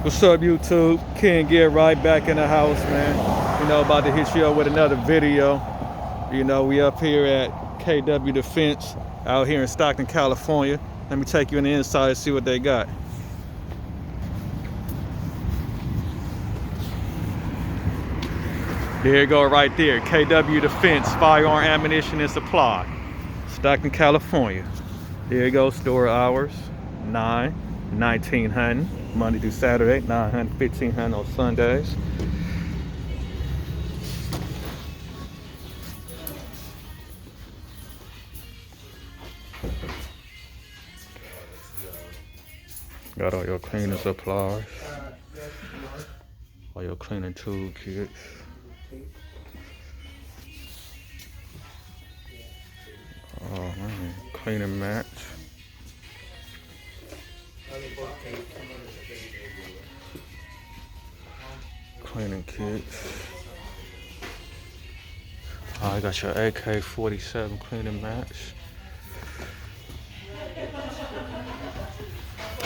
What's up, YouTube? Ken get right back in the house, man. About to hit you up with another video. We up here at KW Defense out here in Stockton, California. Let me take you in the inside and see what they got. There you go right there. KW Defense, firearm ammunition and supply. Stockton, California. There you go, store hours, 1900, Monday through Saturday, 900, 1500 on Sundays. Got all your cleaning supplies, all your cleaning tool kits. Oh man, cleaning mats. Cleaning kits. I got your AK-47 cleaning mats.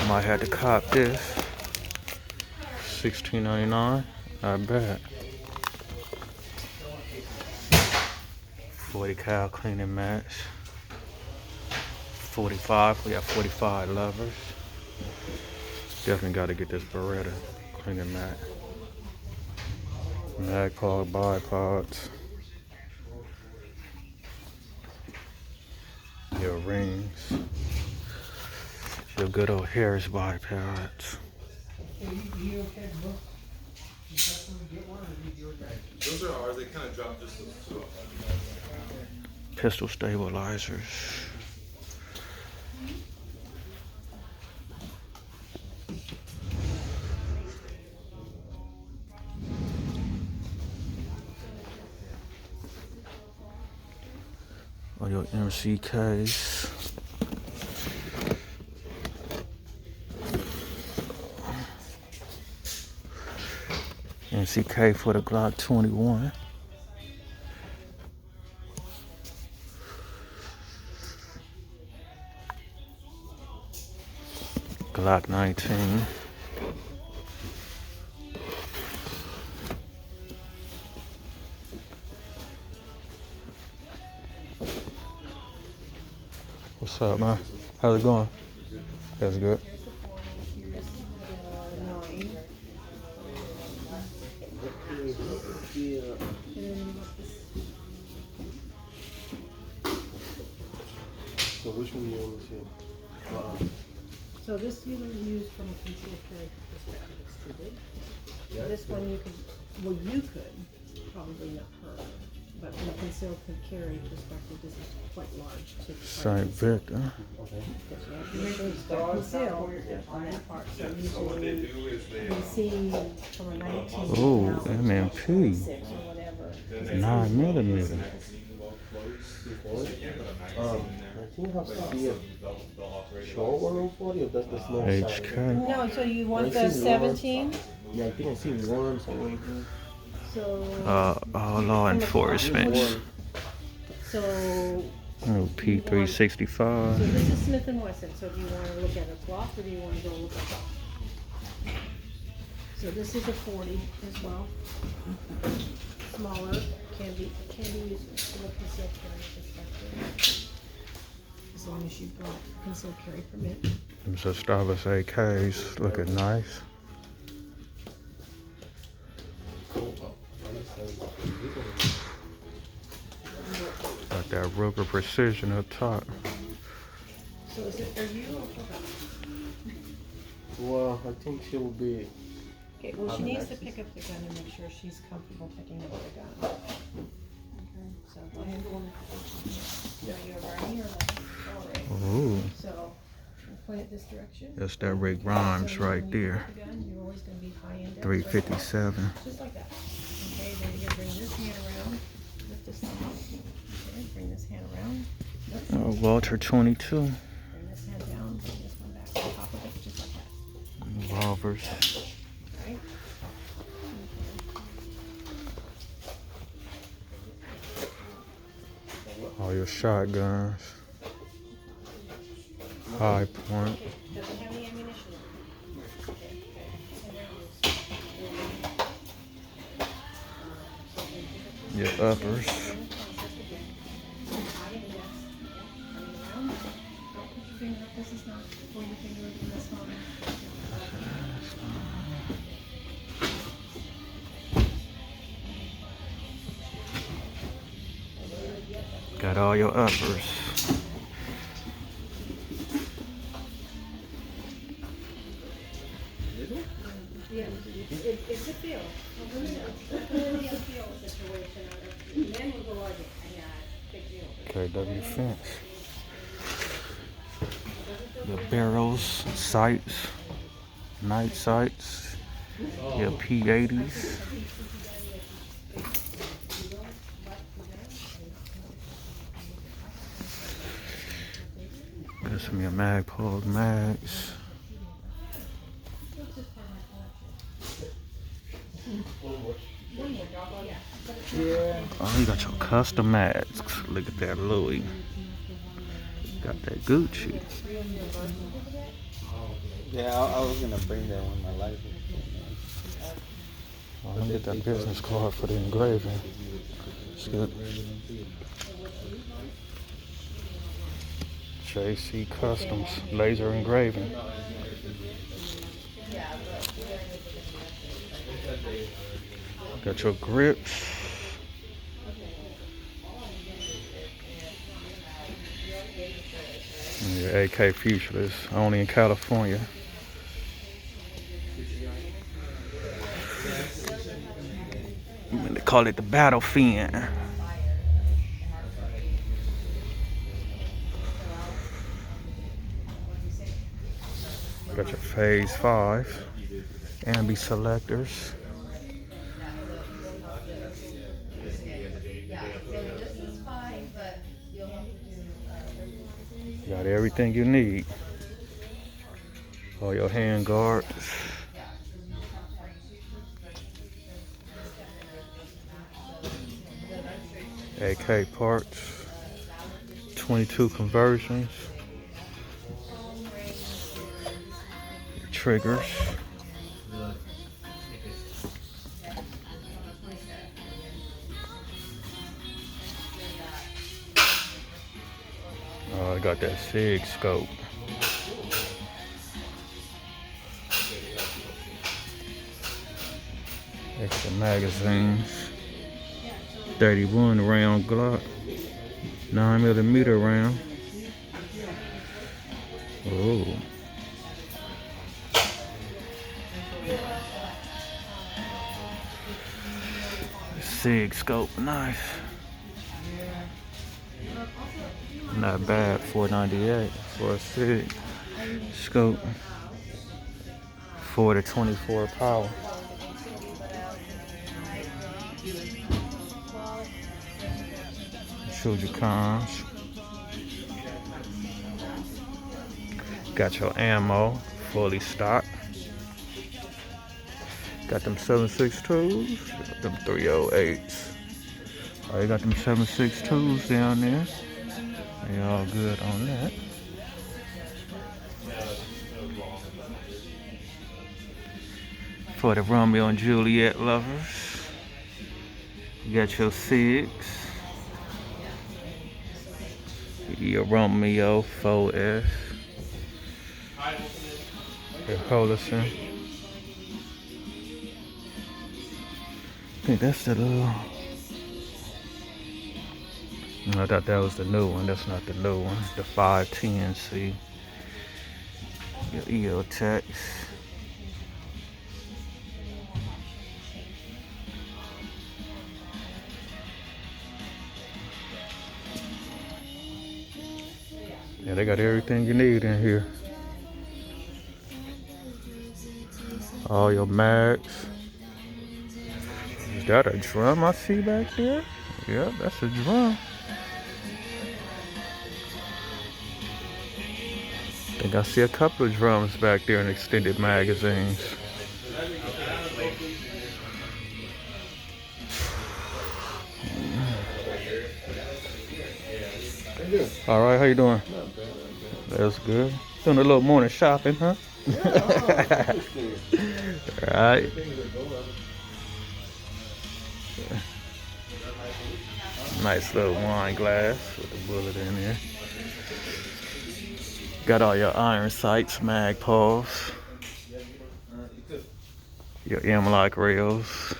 Might have to cop this. $16.99. Not bad. 40 cal cleaning mats. 45. We got 45 levers. Definitely got to get this Beretta cleaning mat. Magpul bipods. Your rings. Your good old Harris bipods. Those are ours. They kind of drop just so. Pistol stabilizers. All your MCKs. MCK for the Glock 21. Glock 19. What's up, man? How's it going? That's good. So which one do you want to see? So this you would use from a concealed carry perspective, it's too big. This one you could, well you could, probably not her, but from a concealed carry perspective, this is quite large. St. Victor. Usually it's got concealed on that part, so usually you see from a 19 Ooh, down MMP. 26 or whatever. 9mm. I think I have to see a short 140 or that's the small size. HK. No, so you want I the see 17? Yeah, I think I see one somewhere here. So. Law enforcement. So. Oh, P365. So this is Smith & Wesson, so do you want to look at a Glock or do you want to go look at Glock? So this is a 40 as well. Smaller, can be used from a concealed carry perspective. As long as you've got concealed carry permit. Them Gustavus AKs looking nice. Got that Ruger Precision up top. So is it for you or for her? Well, I think she will be. Okay, well she needs to pick up the gun and make sure she's comfortable picking up the gun. Okay, so go ahead and are you ready or left? All right. Ooh, So point it this direction. that's that Rick Grimes right there. You're always going to be high index. 357. Just like that. Okay, then you're going to bring this hand around. Lift this thumb up. Okay, bring this hand around. Nope. Walter 22. Bring this hand down. Bring this one back on top of it, just like that. Revolvers. Right? All your shotguns. High point. Doesn't have any ammunition in it. Okay. Your uppers. Got all your uppers. Yeah, it's a feel. It's really a feel situation. Men will go argue. Yeah, big deal. KW Fence. Your barrels, sights, night sights, your P80s. Got some of your Magpul mags. Oh, you got your custom mags. Look at that Louis. Got that Gucci. Yeah, I was gonna bring that when my license. Oh, let me get that business card for the engraving. It's good. JC Customs, laser engraving. Got your grips. And your AK Futurist, only in California. They call it the Battle Fiend. Got your Phase 5 ambi selectors. Got everything you need. All your hand guards. AK parts. 22 conversions. Triggers. Oh, I got that SIG scope. Extra magazines. 31 round Glock. 9mm round. Oh. SIG scope, nice. Not bad, $4.98 for a SIG scope. 4 to 24 power. Shoot your cons. Got your ammo, fully stocked. Got them 7.62s, them 308s. Oh, you got them 7.62s down there. They all good on that. For the Romeo and Juliet lovers, you got your SIGs. Your Romeo 4S. Your Holison. I think that's the little. I thought that was the new one. That's not the new one. The 510C. Your EOTech. Yeah, they got everything you need in here. All your mags. Is that a drum I see back there? Yeah, that's a drum. I think I see a couple of drums back there in extended magazines. All right, how you doing? That's good. Doing a little morning shopping, huh? All right. Nice little wine glass with the bullet in there. Got all your iron sights, Magpul's, your M-Lock rails.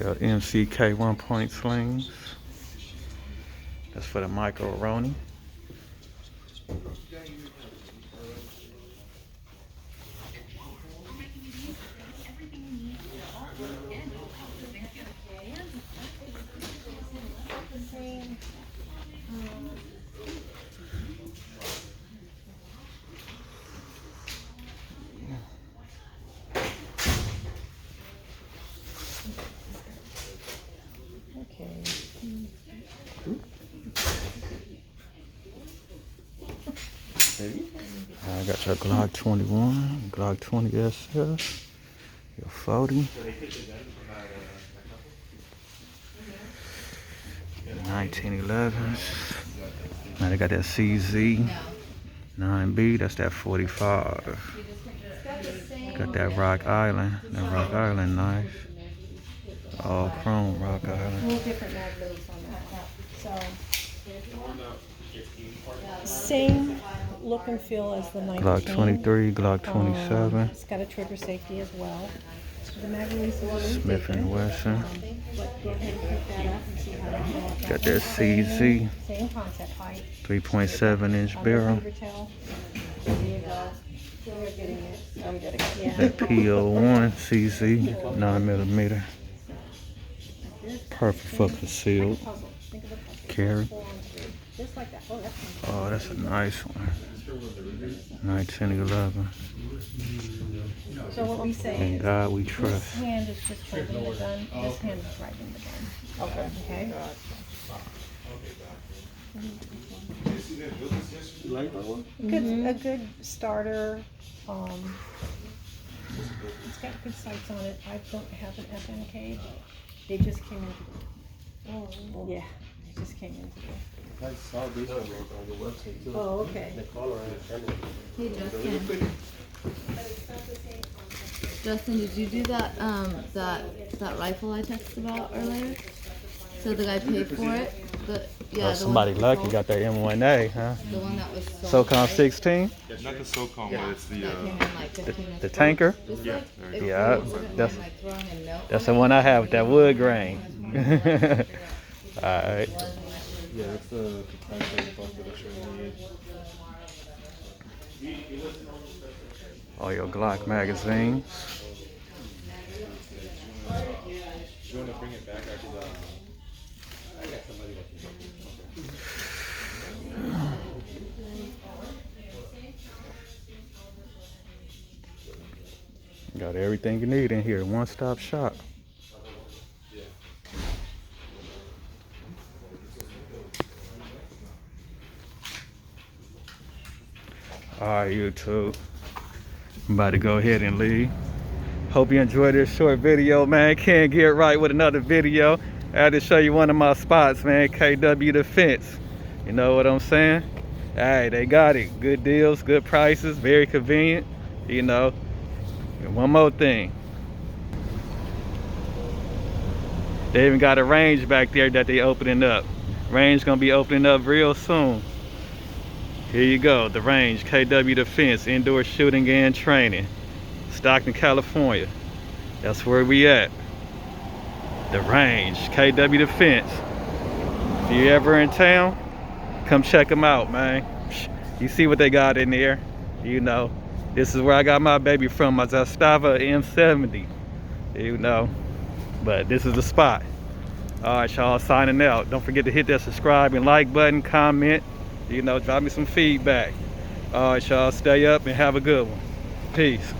Your MCK 1-point slings. That's for the micro-roni. Okay. I got your Glock 21, Glock 20 SS, your 40, 1911s. Now they got that CZ 9B, that's that 45. Got that Rock Island knife. All chrome Rock Island. Little different mag loops on that. So, same look and feel as the 19. Glock 23, Glock 27. It's got a trigger safety as well. The mag release is a little Smith different. & Wesson. But go ahead and pick that up and see how you want Got that CZ. Same concept height. 3.7-inch barrel. There you go. You're getting it. I'm getting it. Yeah. That PO1 CZ 9mm. Perfect for concealed Puzzle. Think of a puzzle. carry. 4 on 3. Just like that. Oh, that's Oh, that's a nice one. 1911. So what we say In is, God we this trust. hand is just holding the gun, this hand is riding the gun. Okay. You like that one? A good starter. It's got good sights on it. I don't have an FMK. They just came in. Oh, yeah. They just came in today. I saw this one on the website too. Oh, okay. The color and everything. Hey Really Justin, pretty. Justin, did you do that that rifle I texted about earlier? So the guy paid for it, but yeah, Oh, somebody lucky got that M1A, huh? the one that was sold, SOCOM 16, Yeah, not the SOCOM, but it's the that came in like 15 the tanker. Just Yeah, like, there if Yeah, you wouldn't that's- mind, like, throwing a note That's on the it. one I have with that wood grain. Alright. Yeah, it's the All your Glock magazines. You want to bring it back? I could, Got everything you need in here. One-stop shop. Alright, YouTube. I'm about to go ahead and leave. Hope you enjoyed this short video, man. Can't get right with another video. I had to show you one of my spots, man. KW Defense. You know what I'm saying? Alright, they got it. Good deals, good prices, very convenient. You know. And one more thing. They even got a range back there that they opening up. Range gonna be opening up real soon. Here you go, the range, KW Defense, indoor shooting and training. Stockton, California. That's where we at. The range, KW Defense. If you ever in town, come check them out, man. You see what they got in there. You know, this is where I got my baby from, my Zastava M70. You know, but this is the spot. All right, y'all, signing out. Don't forget to hit that subscribe and like button, comment. You know, drop me some feedback. All right, y'all, stay up and have a good one. Peace.